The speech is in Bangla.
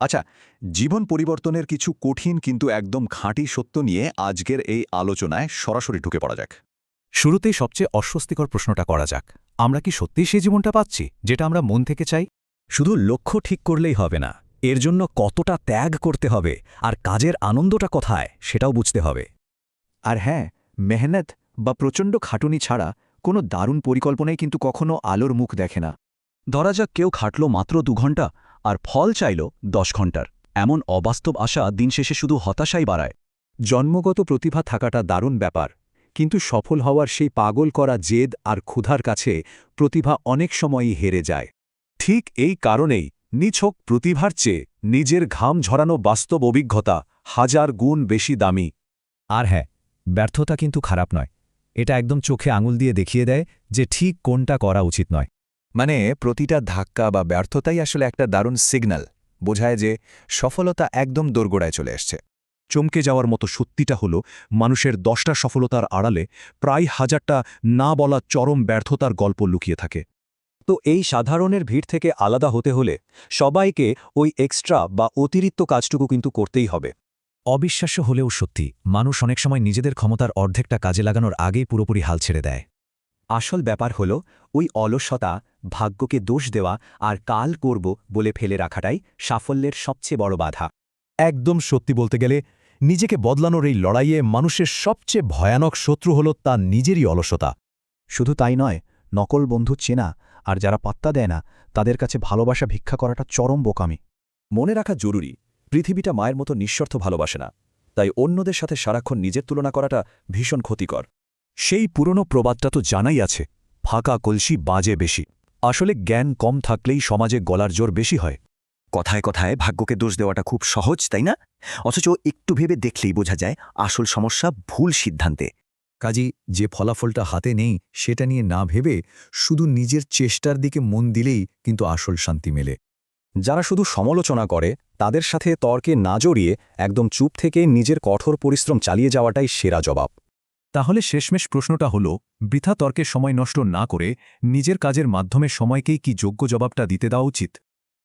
আচ্ছা, জীবন পরিবর্তনের কিছু কঠিন কিন্তু একদম খাঁটি সত্য নিয়ে আজকের এই আলোচনায় সরাসরি ঢুকে পড়া যাক। শুরুতেই সবচেয়ে অস্বস্তিকর প্রশ্নটা করা যাক। আমরা কি সত্যিই সেই জীবনটা পাচ্ছি যেটা আমরা মন থেকে চাই? শুধু লক্ষ্য ঠিক করলেই হবে না, এর জন্য কতটা ত্যাগ করতে হবে আর কাজের আনন্দটা কোথায় সেটাও বুঝতে হবে। আর হ্যাঁ, মেহনত বা প্রচণ্ড খাটুনি ছাড়া কোনো দারুণ পরিকল্পনাই কিন্তু কখনো আলোর মুখ দেখে না। ধরা যাক কেউ খাটল মাত্র 2 ঘন্টা আর ফল চাইল 10 ঘন্টার। এমন অবাস্তব আশা দিন শেষে শুধু হতাশাই বাড়ায়। জন্মগত প্রতিভা থাকাটা দারুণ ব্যাপার, কিন্তু সফল হওয়ার সেই পাগল করা জেদ আর ক্ষুধার কাছে প্রতিভা অনেক সময়ই হেরে যায়। ঠিক এই কারণেই নিছক প্রতিভার চেয়ে নিজের ঘাম ঝরানো বাস্তব অভিজ্ঞতা হাজার গুণ বেশি দামি। আর হ্যাঁ, ব্যর্থতা কিন্তু খারাপ নয়। এটা একদম চোখে আঙুল দিয়ে দেখিয়ে দেয় যে ঠিক কোনটা করা উচিত নয়। মানে প্রতিটা ধাক্কা বা ব্যর্থতাই আসলে একটা দারুণ সিগন্যাল, বোঝায় যে সফলতা একদম দোরগোড়ায় চলে আসছে। চমকে যাওয়ার মতো সত্যিটা হলো, মানুষের 10টা সফলতার আড়ালে প্রায় 1000টা না বলা চরম ব্যর্থতার গল্প লুকিয়ে থাকে। তো এই সাধারণের ভিড় থেকে আলাদা হতে হলে সবাইকে ওই এক্সট্রা বা অতিরিক্ত কাজটুকু কিন্তু করতেই হবে। অবিশ্বাস্য হলেও সত্যি, মানুষ অনেক সময় নিজেদের ক্ষমতার অর্ধেকটা কাজে লাগানোর আগেই পুরোপুরি হাল ছেড়ে দেয়। আসল ব্যাপার হলো ওই অলসতা, ভাগ্যকে দোষ দেওয়া আর কাল করব বলে ফেলে রাখাটাই সাফল্যের সবচেয়ে বড় বাধা। একদম সত্যি বলতে গেলে নিজেকে বদলানোর এই লড়াইয়ে মানুষের সবচেয়ে ভয়ানক শত্রু হল তার নিজেরই অলসতা। শুধু তাই নয়, নকল বন্ধু চেনা আর যারা পাত্তা দেয় না তাদের কাছে ভালোবাসা ভিক্ষা করাটা চরম বোকামি। মনে রাখা জরুরি, পৃথিবীটা মায়ের মতো নিঃস্বার্থ ভালোবাসে না, তাই অন্যদের সাথে সারাক্ষণ নিজের তুলনা করাটা ভীষণ ক্ষতিকর। সেই পুরনো প্রবাদটা তো জানাই আছে, ফাঁকা কলসি বাজে বেশি। আসলে জ্ঞান কম থাকলেই সমাজে গলার জোর বেশি হয়। কথায় কথায় ভাগ্যকে দোষ দেওয়াটা খুব সহজ, তাই না? অথচ একটু ভেবে দেখলেই বোঝা যায় আসল সমস্যা ভুল সিদ্ধান্তে। কাজী যে ফলাফলটা হাতে নেই সেটা নিয়ে না ভেবে শুধু নিজের চেষ্টার দিকে মন দিলেই কিন্তু আসল শান্তি মেলে। যারা শুধু সমালোচনা করে তাদের সাথে তর্কে না জড়িয়ে একদম চুপ থেকে নিজের কঠোর পরিশ্রম চালিয়ে যাওয়াটাই সেরা জবাব। তাহলে শেষমেশ প্রশ্নটা হলো, বৃথা তর্কে সময় নষ্ট না করে নিজের কাজের মাধ্যমে সময়কেই কি যোগ্য জবাবটা দিতে দেওয়া উচিত?